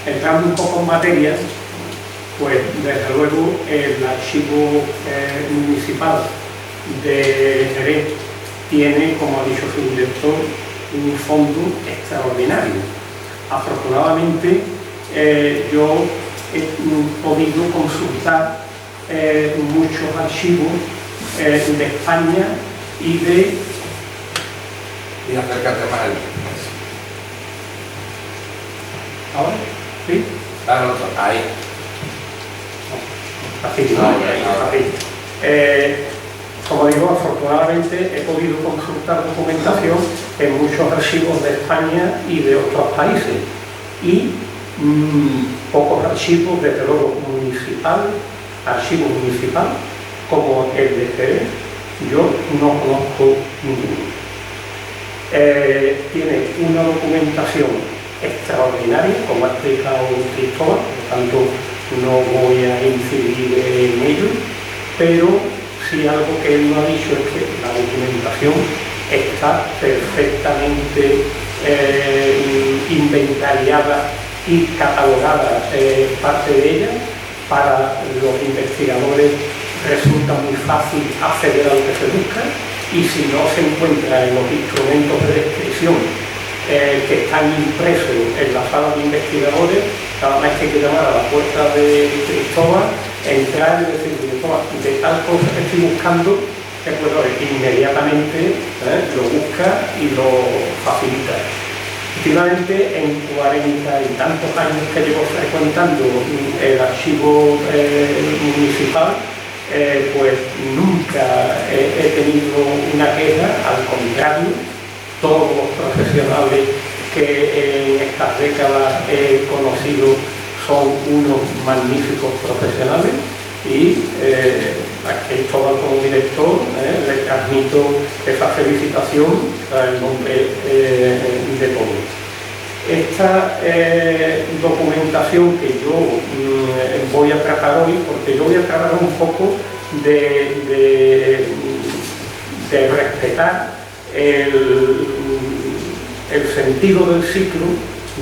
entrando un poco en materia, pues desde luego el archivo municipal de Jerez tiene, como ha dicho su director, un fondo extraordinario. Afortunadamente, yo he podido consultar muchos archivos de España y de... Y acércate más él. ¿Ahora? ¿Sí? Ahí. Como digo, afortunadamente he podido consultar documentación en muchos archivos de España y de otros países y pocos archivos, desde luego archivo municipal como el de Jerez, yo no conozco ninguno. Tiene una documentación extraordinaria, como ha explicado Cristóbal, por lo tanto no voy a incidir en ello, pero sí algo que él no ha dicho es que la documentación está perfectamente inventariada y catalogada, parte de ella. Para los investigadores resulta muy fácil acceder a lo que se busca, y si no se encuentra en los instrumentos de descripción que están impresos en la sala de investigadores, nada más que hay que llamar a la puerta de Cristóbal, entrar y decir: Cristóbal, de tal cosa que estoy buscando, inmediatamente lo busca y lo facilita. Efectivamente, en 40 y tantos años que llevo frecuentando el archivo municipal, pues nunca he tenido una queja. Al contrario, todos los profesionales que en estas décadas he conocido son unos magníficos profesionales, y a Cristóbal como director le transmito esa felicitación en nombre de todos. Esta documentación que yo voy a tratar hoy, porque yo voy a tratar un poco de respetar el sentido del ciclo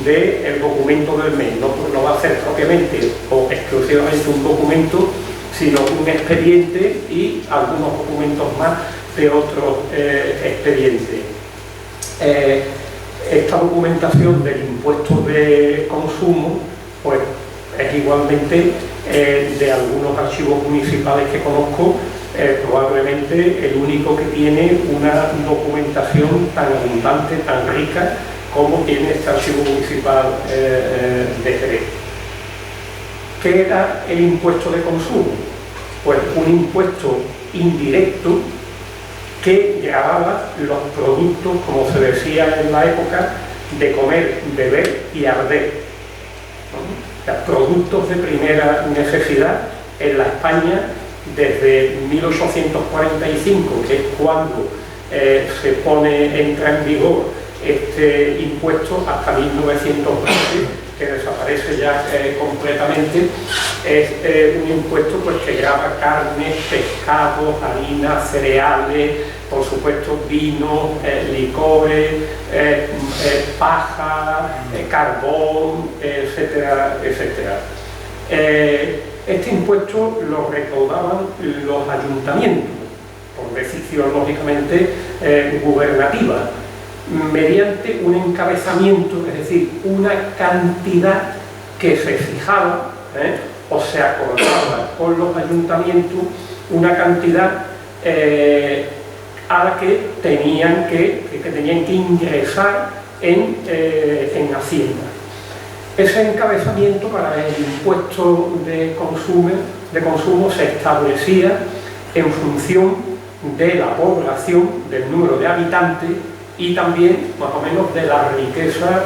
del documento del mes. No va a ser propiamente o exclusivamente un documento, sino un expediente y algunos documentos más de otros expedientes. Esta documentación del impuesto de consumo, pues es igualmente de algunos archivos municipales que conozco, probablemente el único que tiene una documentación tan abundante, tan rica, como tiene este archivo municipal de Jerez. ¿Qué era el impuesto de consumo? Pues un impuesto indirecto que gravaba los productos, como se decía en la época, de comer, beber y arder. O sea, productos de primera necesidad en la España desde 1845, que es cuando entra en vigor este impuesto, hasta 1920, que desaparece ya completamente. Es un impuesto pues, que grava carnes, pescados, harinas, cereales, por supuesto vino, licores, paja, carbón, etcétera, etcétera. Este impuesto lo recaudaban los ayuntamientos, por decisión lógicamente gubernativa, mediante un encabezamiento, es decir, una cantidad que se fijaba o se acordaba con los ayuntamientos, una cantidad a la que tenían que ingresar en Hacienda. Ese encabezamiento para el impuesto de consumo se establecía en función de la población, del número de habitantes y también más o menos de la riqueza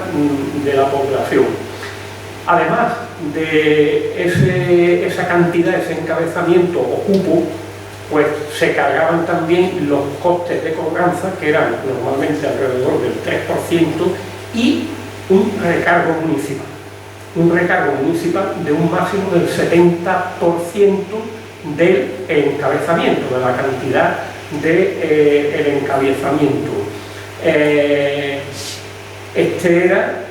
de la población. Además de esa cantidad, ese encabezamiento o cupo, pues se cargaban también los costes de cobranza, que eran normalmente alrededor del 3%, y un recargo municipal de un máximo del 70% del encabezamiento, de la cantidad del encabezamiento. Este era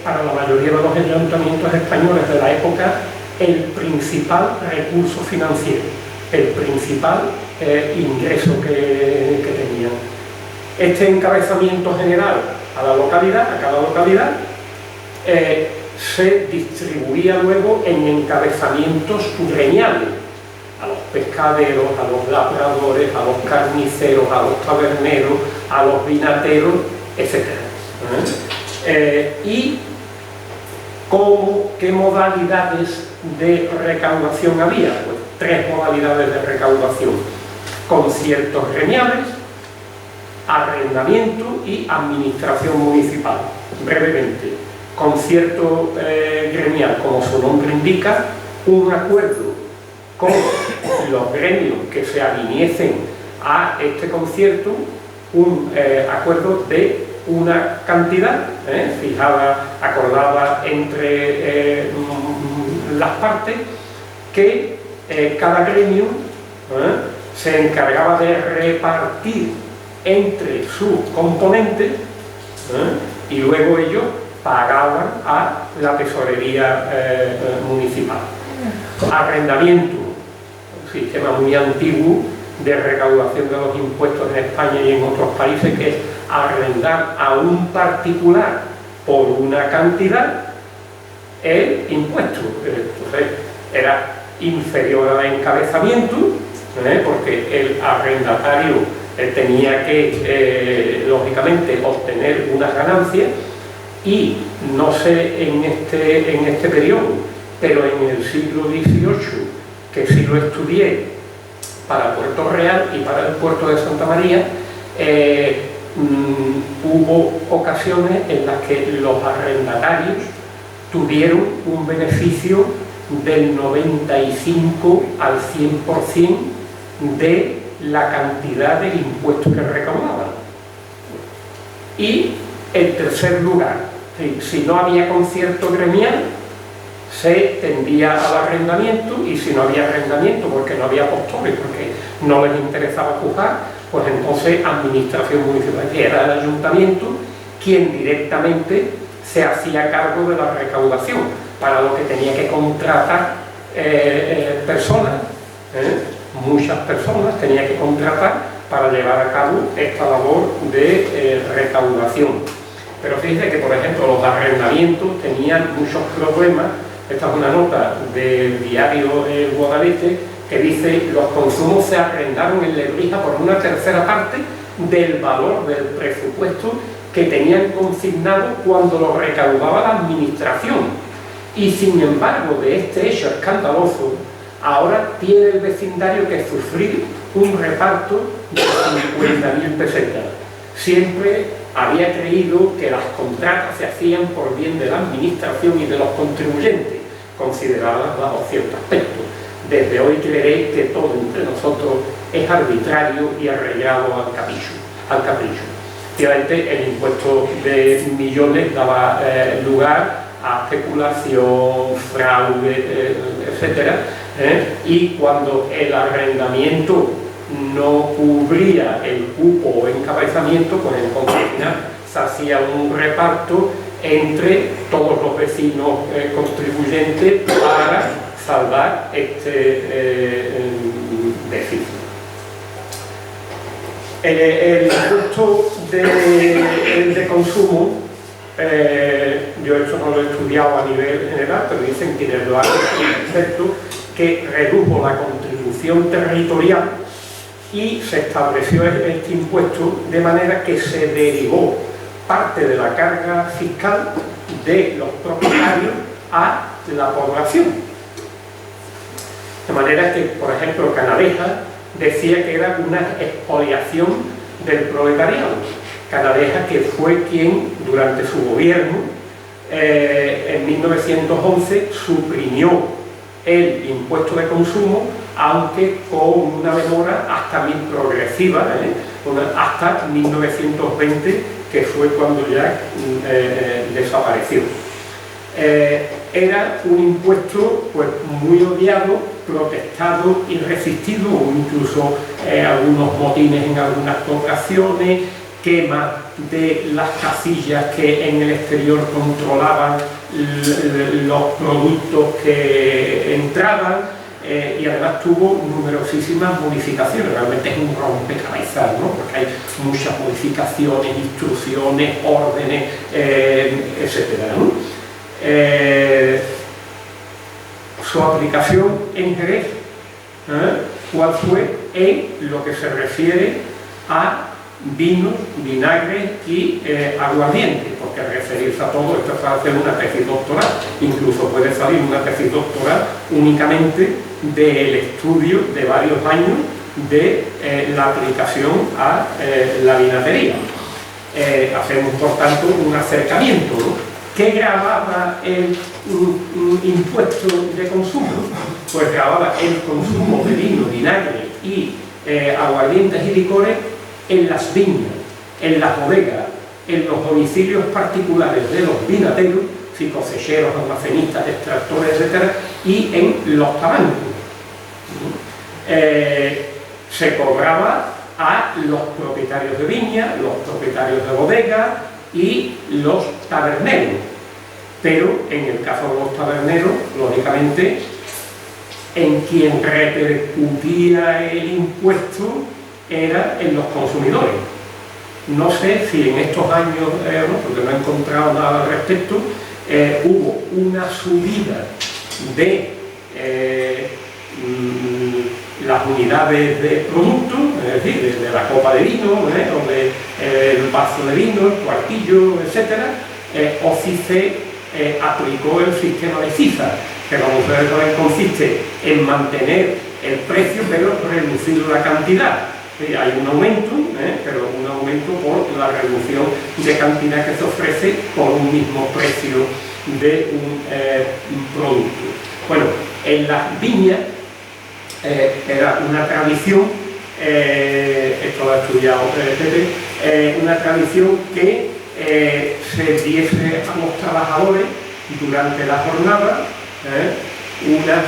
para la mayoría de los ayuntamientos españoles de la época, el principal recurso financiero, el principal ingreso que tenían. Este encabezamiento general a cada localidad, se distribuía luego en encabezamientos gremiales, a los pescaderos, a los labradores, a los carniceros, a los taberneros, a los vinateros, etc. ¿Y qué modalidades de recaudación había? Pues 3 modalidades de recaudación: conciertos gremiales, arrendamiento y administración municipal. Brevemente, concierto gremial, como su nombre indica, un acuerdo con los gremios que se aviniesen a este concierto, un acuerdo de una cantidad fijada, acordada entre las partes, que cada gremio se encargaba de repartir entre sus componentes, y luego ellos pagaban a la tesorería municipal. Arrendamiento, un sistema muy antiguo de recaudación de los impuestos en España y en otros países, que es arrendar a un particular por una cantidad el impuesto. Entonces era inferior al encabezamiento, porque el arrendatario tenía que, lógicamente, obtener unas ganancias, y no sé en este periodo, pero en el siglo XVIII, que sí lo estudié para Puerto Real y para el puerto de Santa María, hubo ocasiones en las que los arrendatarios tuvieron un beneficio del 95 al 100% de la cantidad del impuesto que recaudaban. Y en tercer lugar, si no había concierto gremial, se tendía al arrendamiento, y si no había arrendamiento porque no había postores, porque no les interesaba juzgar, pues entonces administración municipal, que era el ayuntamiento quien directamente se hacía cargo de la recaudación, para lo que tenía que contratar personas, muchas personas tenía que contratar para llevar a cabo esta labor de recaudación. Pero fíjense que, por ejemplo, los arrendamientos tenían muchos problemas. Esta es una nota del diario El Guadalete, que dice: los consumos se arrendaron en Lebrija por una tercera parte del valor del presupuesto que tenían consignado cuando lo recaudaba la administración. Y sin embargo, de este hecho escandaloso, ahora tiene el vecindario que sufrir un reparto de 50.000 pesetas. Siempre había creído que las contratas se hacían por bien de la administración y de los contribuyentes, consideradas bajo cierto aspecto. Desde hoy creeré que todo entre nosotros es arbitrario y arreglado al capricho. Efectivamente, el impuesto de millones daba lugar a especulación, fraude, etc. Y cuando el arrendamiento no cubría el cupo o encabezamiento, pues entonces se hacía un reparto entre todos los vecinos contribuyentes para salvar este déficit. El impuesto de consumo, yo eso no lo he estudiado a nivel general, pero dicen quienes lo han hecho, que redujo la contribución territorial y se estableció este impuesto de manera que se derivó parte de la carga fiscal de los propietarios a la población. De manera que, por ejemplo, Canalejas decía que era una expoliación del proletariado. Canalejas, que fue quien, durante su gobierno, en 1911, suprimió el impuesto de consumo, aunque con una demora progresiva, hasta 1920, que fue cuando ya desapareció. Era un impuesto pues muy odiado, protestado y resistido, o incluso algunos motines en algunas ocasiones, quema de las casillas que en el exterior controlaban los productos que entraban, y además tuvo numerosísimas modificaciones. Realmente es un rompecabezas, ¿no? Porque hay muchas modificaciones, instrucciones, órdenes, etcétera, ¿no? Su aplicación en Jerez, ¿cuál fue? En lo que se refiere a vinos, vinagres y aguardiente, porque al referirse a todo esto es para hacer una tesis doctoral. Incluso puede salir una tesis doctoral únicamente del estudio de varios años de la aplicación a la vinatería. Hacemos, por tanto, un acercamiento, ¿no? ¿Qué grababa el impuesto de consumo? Pues grababa el consumo de vino, vinagre y aguardientes y licores en las viñas, en las bodegas, en los domicilios particulares de los vinateros, si cosecheros, almacenistas, extractores, etc., y en los tabancos. Se cobraba a los propietarios de viña, los propietarios de bodegas y los taberneros, pero en el caso de los taberneros, lógicamente, en quien repercutía el impuesto era en los consumidores. No sé si en estos años, porque no he encontrado nada al respecto, hubo una subida de las unidades de productos, es decir, de la copa de vino, o del vaso de vino, el cuartillo, etc., o si se aplicó el sistema de cifras, que como ustedes saben consiste en mantener el precio pero reducir la cantidad. Hay un aumento, pero un aumento por la reducción de cantidad que se ofrece por un mismo precio de un producto. Bueno, en las viñas era una tradición, esto lo ha estudiado Pepe, una tradición que se diese a los trabajadores durante la jornada una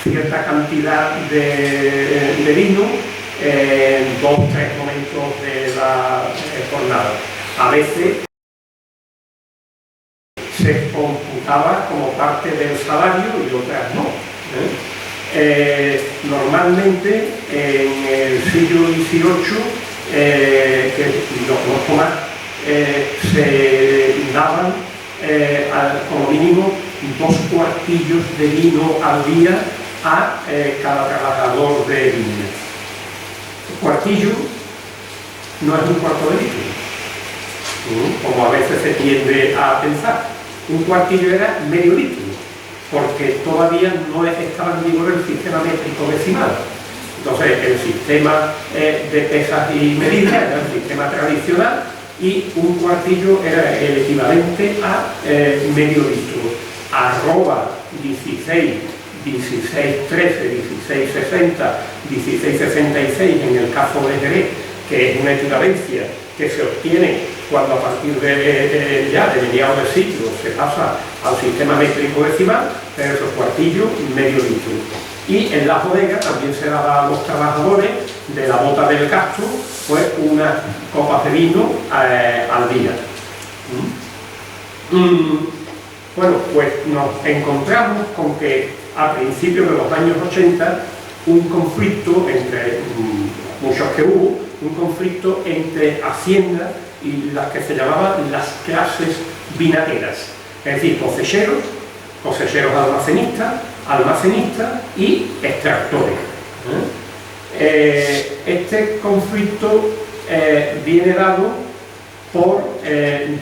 cierta cantidad de vino en 2 o 3 momentos de la jornada. A veces se computaba como parte del salario y otras no. Normalmente en el siglo XVIII, que no conozco más, se daban como mínimo 2 cuartillos de vino al día a cada trabajador de viña. El cuartillo no es un cuarto de litro, como a veces se tiende a pensar. Un cuartillo era medio litro, porque todavía no estaba en vigor el sistema métrico decimal. Entonces, el sistema de pesas y medidas era el sistema tradicional y un cuartillo era el equivalente a medio litro. Arroba 16, 1613, 1660, 1666 en el caso de Jerez, que es una equivalencia que se obtiene cuando a partir de mediados del siglo se pasa al sistema métrico decimal, pero esos cuartillos medio litro. Y en la bodega también se daba a los trabajadores de la bota del Castro pues unas copas de vino al día. Bueno, pues nos encontramos con que a principios de los años 80 un conflicto entre muchos que hubo, un conflicto entre Hacienda y las que se llamaban las clases vinateras, es decir, cosecheros almacenistas y extractores. Este conflicto viene dado por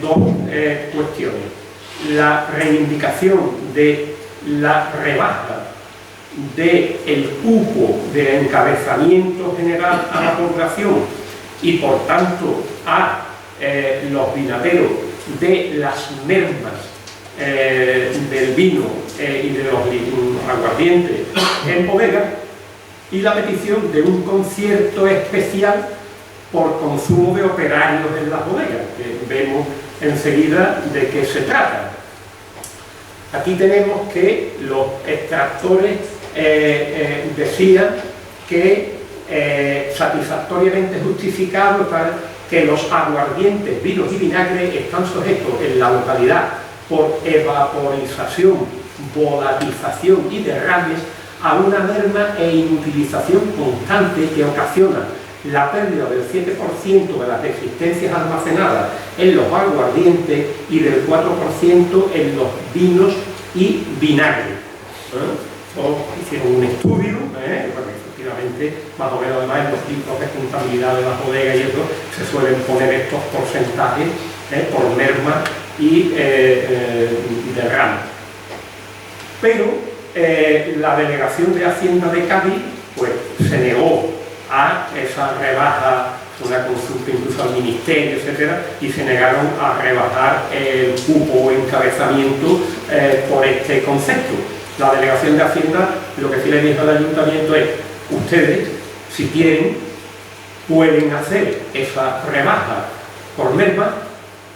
2 cuestiones. La reivindicación de la rebaja del cupo de encabezamiento general a la población y por tanto a los vinateros de las mermas del vino y de los aguardientes en bodega, y la petición de un concierto especial por consumo de operarios en las bodegas, que vemos enseguida de qué se trata. Aquí tenemos que los extractores decían que satisfactoriamente justificado para que los aguardientes, vinos y vinagres están sujetos en la localidad por evaporización, volatización y derrames a una merma e inutilización constante que ocasiona la pérdida del 7% de las existencias almacenadas en los aguardientes y del 4% en los vinos y vinagres. Hicieron un estudio, bueno, efectivamente, más o menos además en los libros de contabilidad de la bodega y eso, se suelen poner estos porcentajes por merma y derrame. Pero la delegación de Hacienda de Cádiz pues, se negó a esa rebaja, una consulta incluso al Ministerio, etcétera, y se negaron a rebajar el cupo o encabezamiento por este concepto. La delegación de Hacienda lo que sí le dijo al Ayuntamiento es: ustedes, si quieren, pueden hacer esa rebaja por merma,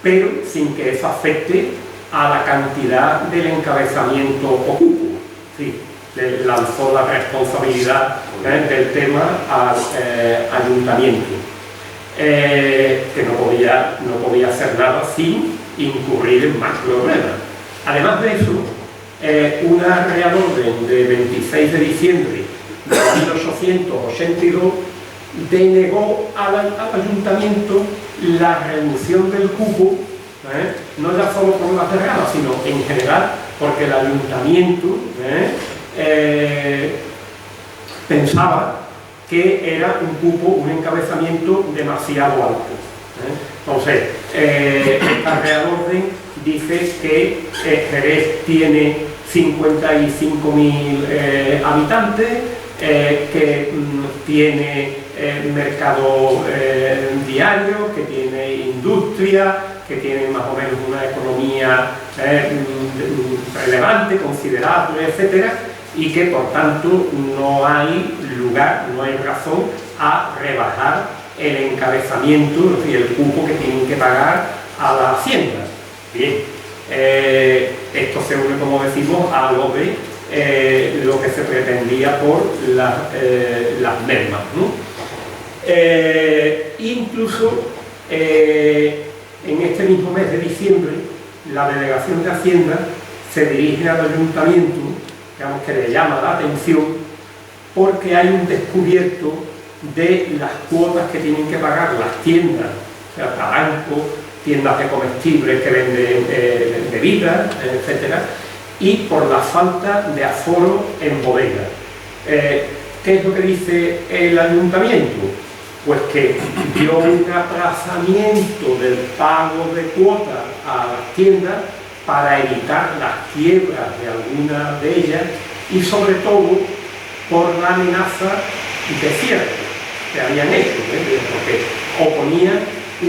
pero sin que eso afecte a la cantidad del encabezamiento o cupo. Sí, le lanzó la responsabilidad del tema al Ayuntamiento, que no podía hacer nada sin incurrir en más problemas. Además de eso, una Real Orden de 26 de diciembre de 1882 denegó al Ayuntamiento la reducción del cupo, no ya solo por las derramas, sino en general porque el Ayuntamiento pensaba que era un cupo, un encabezamiento demasiado alto. Entonces, esta Real Orden dice que Jerez tiene 55.000 habitantes, que tiene mercado diario, que tiene industria, que tiene más o menos una economía relevante, considerable, etcétera, y que por tanto no hay lugar, no hay razón a rebajar el encabezamiento, es decir, el cupo que tienen que pagar a la Hacienda. Bien, esto se une, como decimos, a lo de lo que se pretendía por las mermas, ¿no? Incluso en este mismo mes de diciembre, la delegación de Hacienda se dirige al Ayuntamiento, digamos que le llama la atención, porque hay un descubierto de las cuotas que tienen que pagar las tiendas, o sea, tabancos, tiendas de comestibles que venden bebidas, etcétera, y por la falta de aforo en bodegas. ¿Qué es lo que dice el Ayuntamiento? Pues que dio un aplazamiento del pago de cuotas a las tiendas para evitar las quiebras de algunas de ellas y sobre todo por la amenaza de cierre que habían hecho, porque oponían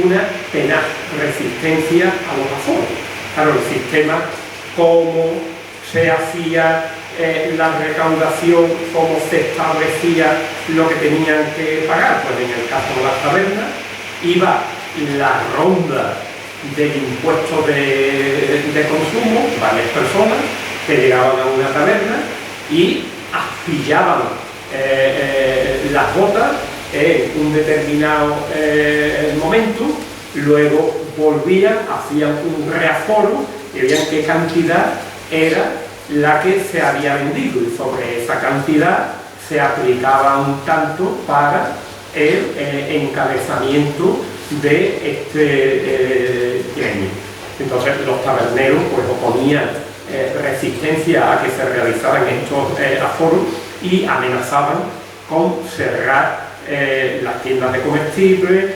una tenaz resistencia a los aforos. Claro, el sistema, cómo se hacía la recaudación, cómo se establecía lo que tenían que pagar, pues en el caso de las tabernas iba la ronda del impuesto de consumo, varias personas que llegaban a una taberna y aspillaban las botas en un determinado momento, luego volvían, hacían un reaforo y veían qué cantidad era la que se había vendido y sobre esa cantidad se aplicaba un tanto para el encabezamiento de este gremio. Entonces los taberneros pues oponían resistencia a que se realizaran estos aforos y amenazaban con cerrar las tiendas de comestibles,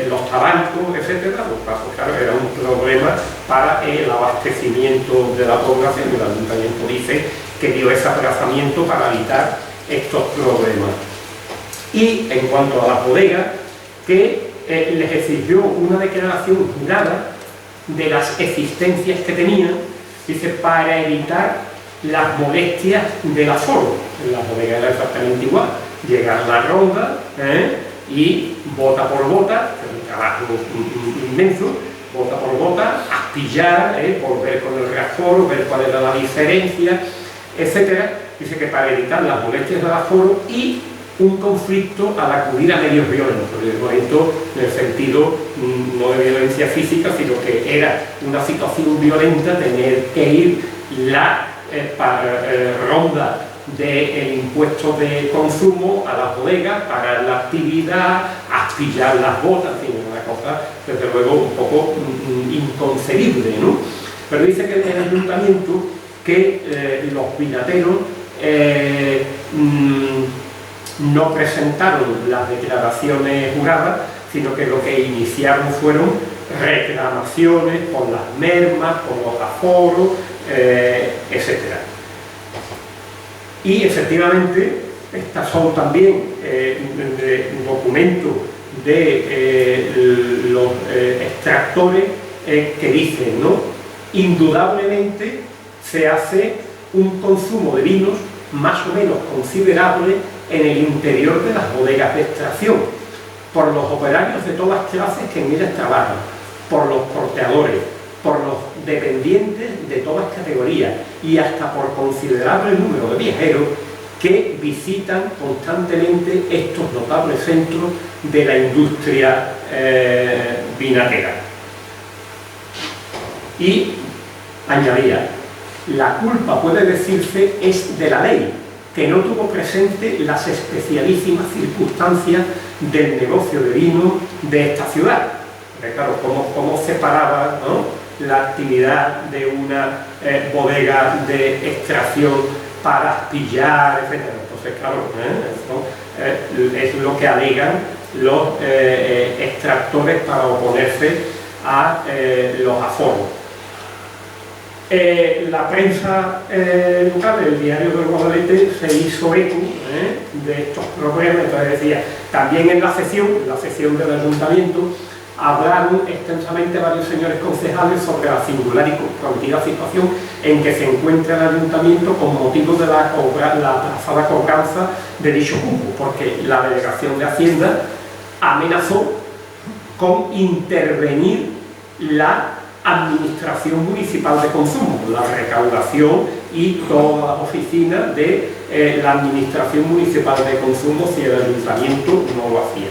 los tabancos, etcétera. Pues claro, era un problema para el abastecimiento de la población. El Ayuntamiento dice que dio ese aplazamiento para evitar estos problemas. Y en cuanto a las bodegas, que les exigió una declaración jurada de las existencias que tenían, dice, para evitar las molestias del aforo. En las bodegas era exactamente igual. Llegar la ronda y bota por bota, que es un trabajo inmenso, bota por bota, astillar, volver con el reaforo, ver cuál era la diferencia, etcétera. Dice que para evitar las molestias del aforo y un conflicto al acudir a medios violentos, violento en el sentido no de violencia física, sino que era una situación violenta tener que ir la ronda del impuesto de consumo a las bodegas, pagar la actividad, astillar las botas, en fin, una cosa desde luego un poco inconcebible, ¿no? Pero dice que el ayuntamiento que los vinateros no presentaron las declaraciones juradas, sino que lo que iniciaron fueron reclamaciones por las mermas, por los aforos, etc. Y efectivamente, estas son también documentos de los extractores que dicen, ¿no? Indudablemente se hace un consumo de vinos más o menos considerable en el interior de las bodegas de extracción, por los operarios de todas clases que en ellas trabajan, por los porteadores, por los dependientes de todas categorías y hasta por considerable número de viajeros que visitan constantemente estos notables centros de la industria vinatera. Y añadía, la culpa, puede decirse, es de la ley, que no tuvo presente las especialísimas circunstancias del negocio de vino de esta ciudad. Porque claro, cómo separaba, ¿no?, la actividad de una bodega de extracción para pillar, etc. Entonces, claro, eso es lo que alegan los extractores para oponerse a los aforos. La prensa local, el diario del Guadalete, se hizo eco de estos problemas. Entonces decía, también en la sesión del ayuntamiento, hablaron extensamente varios señores concejales sobre la singular y comprometida situación en que se encuentra el ayuntamiento con motivo de la aplazada cobranza de dicho cupo, porque la delegación de Hacienda amenazó con intervenir la administración municipal de consumo, la recaudación y todas las oficinas de la administración municipal de consumo si el ayuntamiento no lo hacía.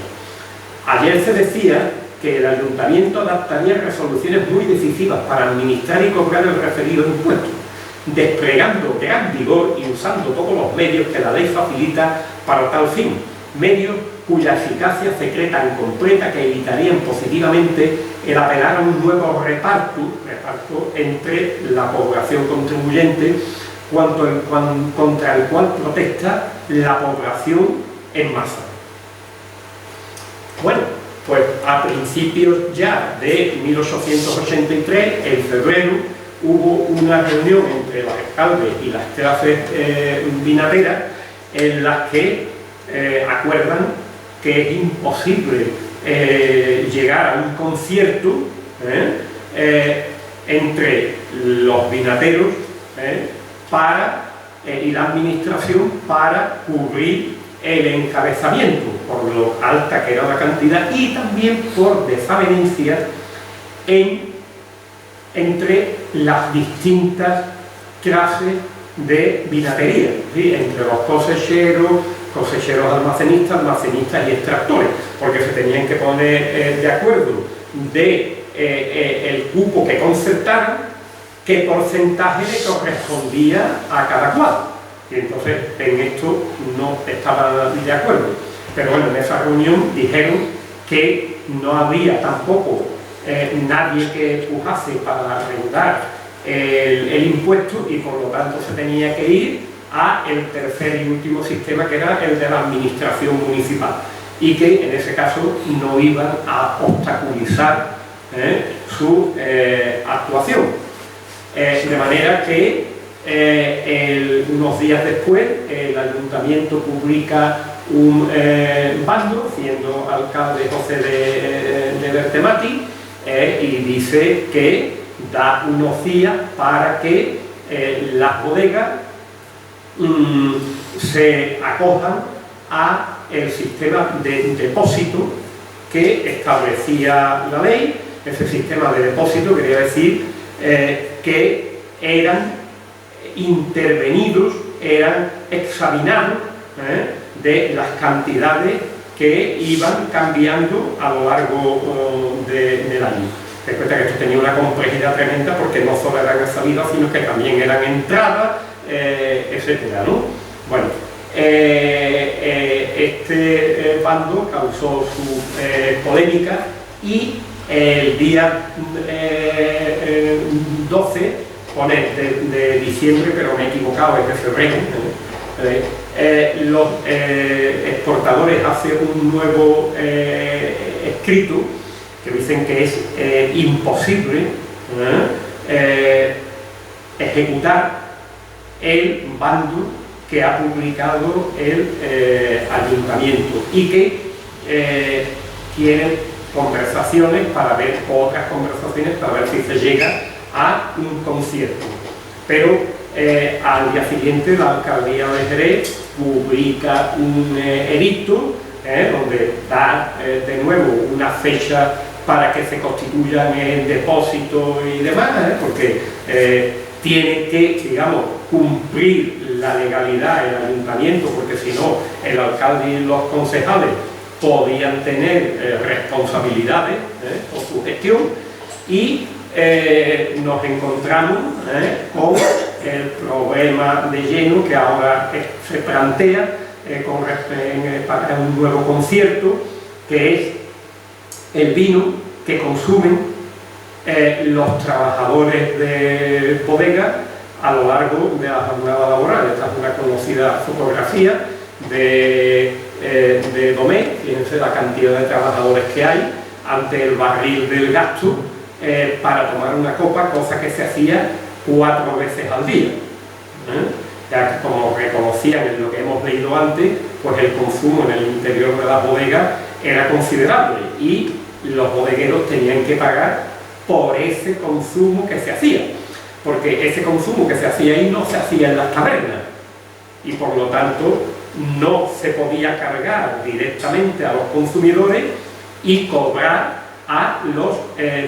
Ayer se decía que el ayuntamiento adaptaría resoluciones muy decisivas para administrar y cobrar el referido impuesto, desplegando gran vigor y usando todos los medios que la ley facilita para tal fin, medios cuya eficacia secreta y completa que evitarían positivamente el apelar a un nuevo reparto entre la población contribuyente contra el cual protesta la población en masa. Bueno, pues a principios ya de 1883, en febrero, hubo una reunión entre los alcaldes y las clases vinateras en las que acuerdan que es imposible llegar a un concierto entre los vinateros y la administración para cubrir el encabezamiento, por lo alta que era la cantidad y también por desavenencias entre las distintas clases de vinatería, ¿sí?, entre los cosecheros almacenistas y extractores, porque se tenían que poner de acuerdo el cupo que concertaran, qué porcentaje le correspondía a cada cual. Y entonces en esto no estaban de acuerdo. Pero bueno, en esa reunión dijeron que no había tampoco nadie que pujase para recaudar el impuesto y por lo tanto se tenía que ir a el tercer y último sistema, que era el de la administración municipal, y que en ese caso no iban a obstaculizar su actuación. De manera que unos días después el ayuntamiento publica un bando, siendo alcalde José de Bertemati, y dice que da unos días para que las bodegas se acojan a el sistema de depósito que establecía la ley. Ese sistema de depósito quería decir que eran intervenidos, eran examinados de las cantidades que iban cambiando a lo largo del año. Recuerda que esto tenía una complejidad tremenda porque no solo eran salidas, sino que también eran entradas, etcétera, ¿no? Bueno, este bando causó su polémica y el día 12, pone de diciembre, pero me he equivocado, es de febrero, los exportadores hacen un nuevo escrito que dicen que es imposible ejecutar el bando que ha publicado el ayuntamiento y que quieren conversaciones para ver, otras conversaciones para ver si se llega a un concierto. Pero al día siguiente la alcaldía de Jerez publica un edicto donde da de nuevo una fecha para que se constituyan el depósito y demás, porque tiene que, digamos, cumplir la legalidad el ayuntamiento, porque si no, el alcalde y los concejales podían tener responsabilidades por su gestión, y nos encontramos con el problema de lleno que ahora se plantea para un nuevo concierto, que es el vino que consumen los trabajadores de bodega a lo largo de la jornada laboral. Esta es una conocida fotografía de Domé. Fíjense la cantidad de trabajadores que hay ante el barril del gasto para tomar una copa, cosa que se hacía 4 veces al día. Ya como reconocían en lo que hemos leído antes, pues el consumo en el interior de las bodegas era considerable y los bodegueros tenían que pagar por ese consumo que se hacía, porque ese consumo que se hacía ahí no se hacía en las tabernas y por lo tanto no se podía cargar directamente a los consumidores y cobrar a los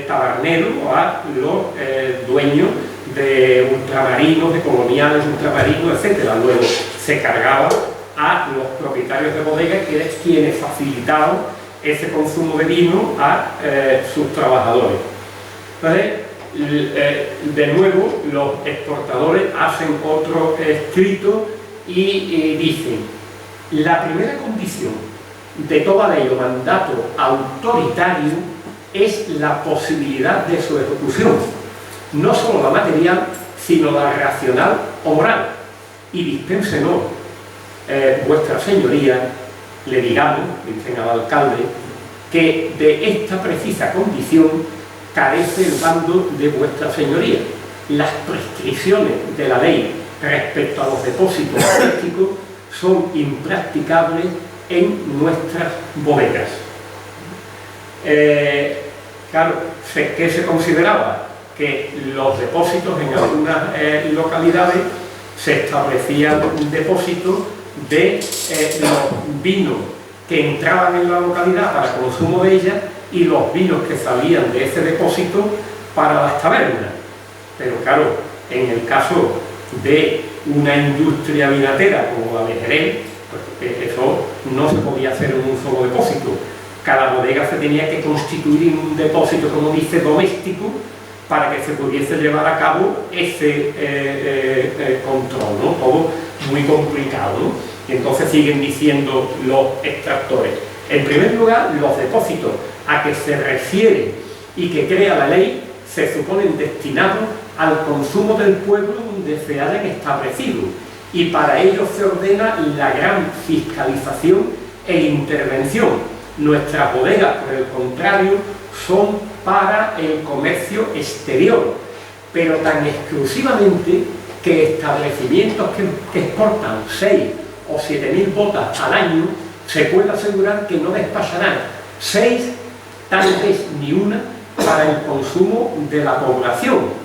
taberneros o a los dueños de ultramarinos, de coloniales, ultramarinos, etc. Luego se cargaba a los propietarios de bodegas, que eran quienes facilitaban ese consumo de vino a sus trabajadores. Entonces, de nuevo, los exportadores hacen otro escrito y dicen: la primera condición de toda ley o mandato autoritario es la posibilidad de su ejecución, no solo la material, sino la racional o moral. Y dispénsenos, vuestra señoría, le digamos, dicen al alcalde, que de esta precisa condición carece el bando de vuestra señoría. Las prescripciones de la ley respecto a los depósitos domésticos son impracticables en nuestras bodegas. Claro, ¿qué se consideraba? Que los depósitos en algunas localidades se establecían depósitos de los vinos que entraban en la localidad para consumo de ella y los vinos que salían de ese depósito para las tabernas. Pero claro, en el caso de una industria vinatera como la de Jerez, pues eso no se podía hacer en un solo depósito. Cada bodega se tenía que constituir en un depósito, como dice, doméstico, para que se pudiese llevar a cabo ese control, ¿no? Todo muy complicado, ¿no? Y entonces siguen diciendo los extractores: en primer lugar, los depósitos a que se refiere y que crea la ley se suponen destinados al consumo del pueblo donde se hayan establecido, y para ello se ordena la gran fiscalización e intervención. Nuestras bodegas, por el contrario, son para el comercio exterior, pero tan exclusivamente que establecimientos que exportan 6 o 7.000 botas al año, se puede asegurar que no despacharán 6, tal vez ni una, para el consumo de la población.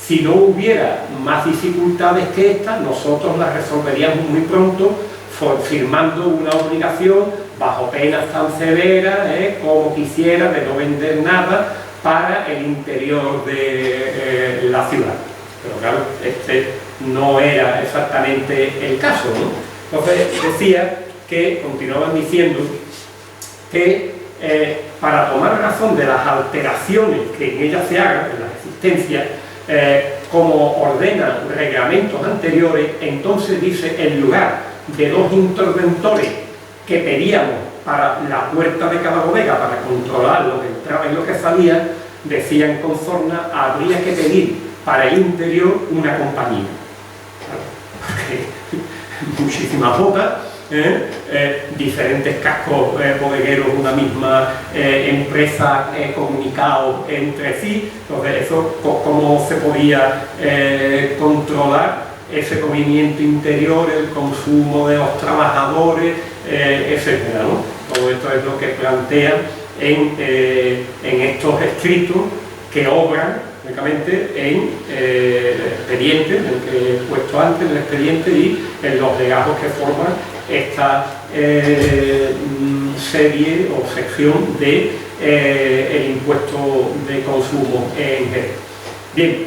Si no hubiera más dificultades que estas, nosotros las resolveríamos muy pronto firmando una obligación bajo penas tan severas como quisiera, de no vender nada para el interior de la ciudad. Pero claro, este no era exactamente el caso, ¿no? Entonces decía que que continuaban diciendo que para tomar razón de las alteraciones que en ellas se hagan, en las existencias, como ordenan reglamentos anteriores, entonces dice, en lugar de 2 interventores que pedíamos para la puerta de cada bodega para controlar lo que entraba y lo que salía, decían con sorna, habría que pedir para el interior una compañía. Porque muchísimas botas, diferentes cascos bodegueros, una misma empresa comunicados entre sí. Entonces, eso, ¿cómo se podía controlar ese movimiento interior, el consumo de los trabajadores, etcétera, ¿no? Todo esto es lo que plantean en estos escritos que obran únicamente en el expediente, el que he puesto antes, en el expediente, y en los legajos que forman esta serie o sección de el impuesto de consumo en Jerez. Bien,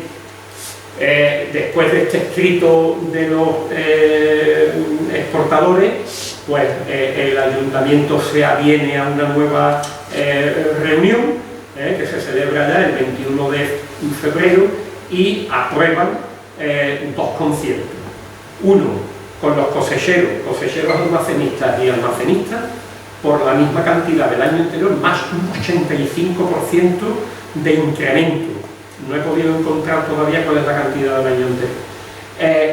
después de este escrito de los exportadores, pues el ayuntamiento se aviene a una nueva reunión que se celebra ya el 21 de febrero y aprueban 2 conciertos. Uno con los cosecheros almacenistas y almacenistas por la misma cantidad del año anterior, más un 85% de incremento. No he podido encontrar todavía cuál es la cantidad del año anterior.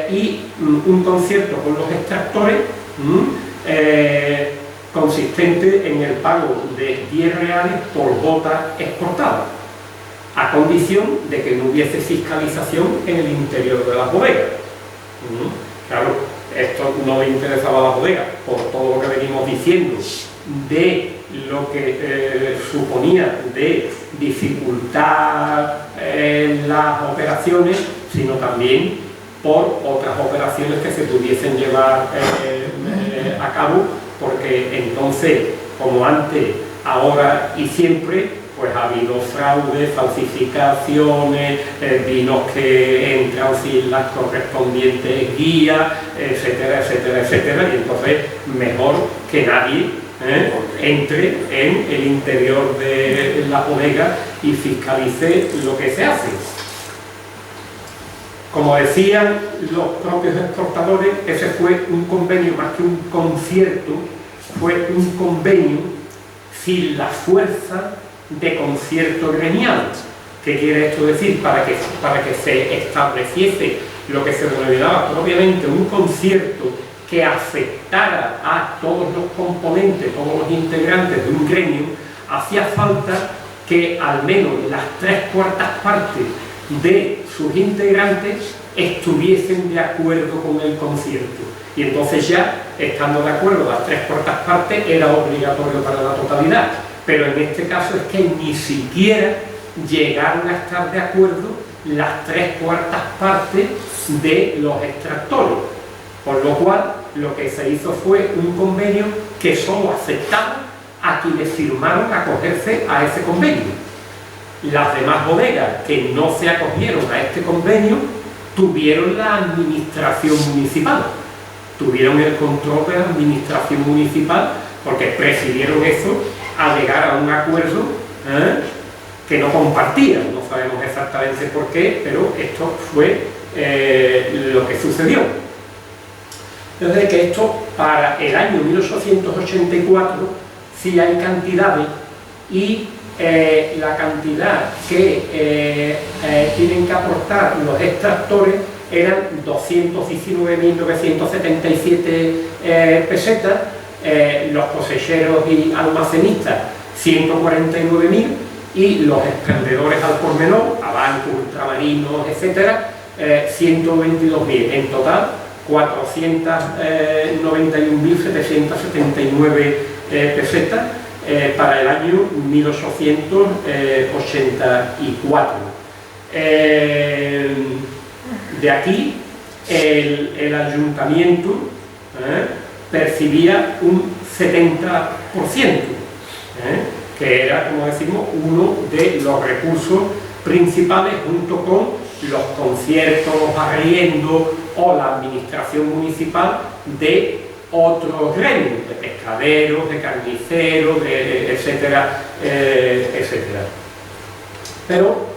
Y un concierto con los extractores consistente en el pago de 10 reales por bota exportada, a condición de que no hubiese fiscalización en el interior de las bodegas. Claro, esto no le interesaba a las bodegas, por todo lo que venimos diciendo de lo que suponía de dificultar las operaciones, sino también por otras operaciones que se pudiesen llevar a cabo, porque entonces, como antes, ahora y siempre, pues ha habido fraude, falsificaciones, vinos que entran sin las correspondientes guías, etcétera, etcétera, etcétera, y entonces mejor que nadie entre en el interior de la bodega y fiscalice lo que se hace. Como decían los propios exportadores, ese fue un convenio, más que un concierto, fue un convenio sin la fuerza de concierto gremial. ¿Qué quiere esto decir? Para que se estableciese lo que se denominaba propiamente un concierto que afectara a todos los componentes, todos los integrantes de un gremio, hacía falta que al menos las 3/4 partes de sus integrantes estuviesen de acuerdo con el concierto. Y entonces ya, estando de acuerdo las 3/4 partes, era obligatorio para la totalidad. Pero en este caso es que ni siquiera llegaron a estar de acuerdo las 3/4 partes de los extractores. Por lo cual, lo que se hizo fue un convenio que solo aceptaba a quienes firmaron acogerse a ese convenio. Las demás bodegas que no se acogieron a este convenio tuvieron la administración municipal, tuvieron el control de la administración municipal, porque prefirieron eso a llegar a un acuerdo que no compartían. No sabemos exactamente por qué, pero esto fue lo que sucedió. Entonces, que esto para el año 1884 sí hay cantidades, y la cantidad que tienen que aportar los extractores eran 219.977 pesetas, los cosecheros y almacenistas 149.000, y los expendedores al por menor, abancos, ultramarinos, etcétera, 122.000. En total, 491.779 pesetas para el año 1884. De aquí el ayuntamiento percibía un 70%, que era, como decimos, uno de los recursos principales, junto con los conciertos, los arriendos o la administración municipal de otros gremios, de pescaderos, de carniceros, etcétera, etcétera. Pero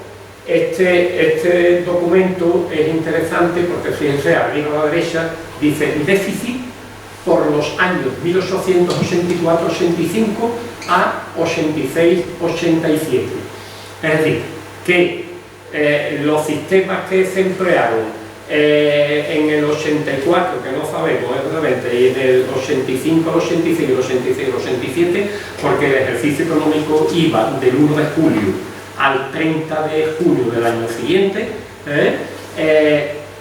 este documento es interesante porque, fíjense, arriba a la derecha dice déficit por los años 1884-85 a 86-87. Es decir, que los sistemas que se emplearon en el 84, que no sabemos exactamente, y en el 85, 86, 86, 87, porque el ejercicio económico iba del 1 de julio al 30 de junio del año siguiente,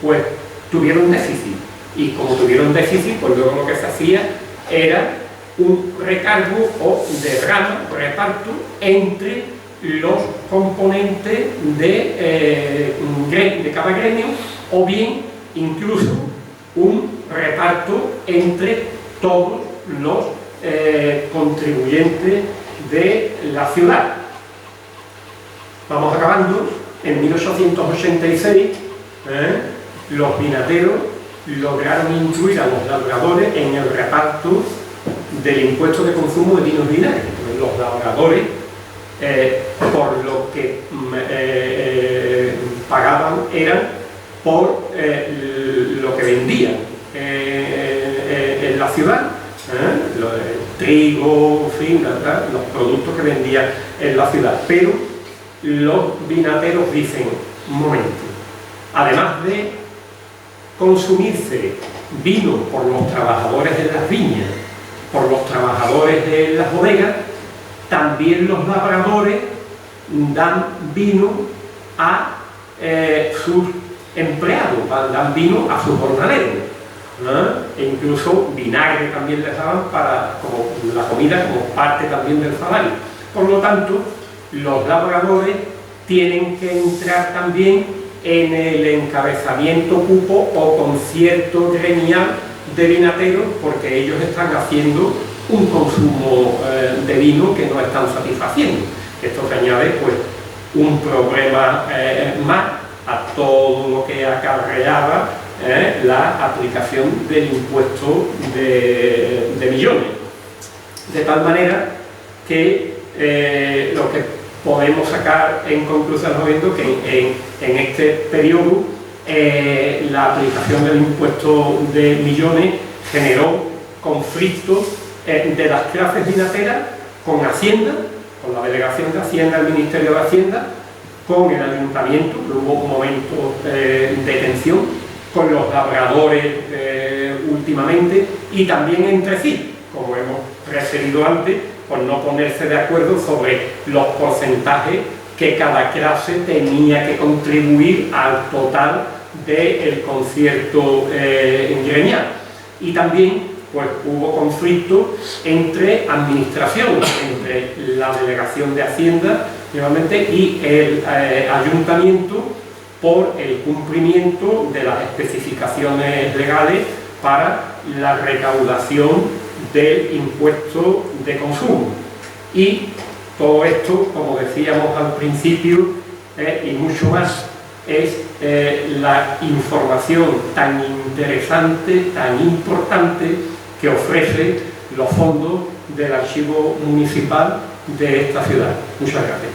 pues tuvieron déficit. Y como tuvieron déficit, pues luego lo que se hacía era un recargo o derrama, reparto entre los componentes de cada gremio, o bien incluso un reparto entre todos los contribuyentes de la ciudad. Vamos acabando. En 1886 los vinateros lograron incluir a los labradores en el reparto del impuesto de consumo de vinos vinagres. Los labradores, por lo que pagaban, eran por lo que vendían en la ciudad, el trigo, en fin, los productos que vendían en la ciudad. Pero los vinateros dicen, un momento, además de consumirse vino por los trabajadores de las viñas, por los trabajadores de las bodegas, también los labradores dan vino a sus empleados, dan vino a sus jornaleros, e incluso vinagre también les daban para como la comida, como parte también del salario. Por lo tanto, los labradores tienen que entrar también en el encabezamiento cupo o concierto gremial de vinateros, porque ellos están haciendo un consumo de vino que no están satisfaciendo. Esto se añade pues un problema más a todo lo que acarreaba la aplicación del impuesto de millones. De tal manera que lo que podemos sacar en conclusión viendo que en este periodo la aplicación del impuesto de millones generó conflictos de las clases vinateras con Hacienda, con la delegación de Hacienda, el Ministerio de Hacienda, con el Ayuntamiento, hubo momentos de tensión, con los labradores últimamente, y también entre sí, como hemos referido antes, por no ponerse de acuerdo sobre los porcentajes que cada clase tenía que contribuir al total del concierto gremial. Y también pues, hubo conflicto entre administraciones, entre la delegación de Hacienda y el ayuntamiento, por el cumplimiento de las especificaciones legales para la recaudación del impuesto de consumo. Y todo esto, como decíamos al principio, y mucho más, es la información tan interesante, tan importante que ofrece los fondos del archivo municipal de esta ciudad. Muchas gracias.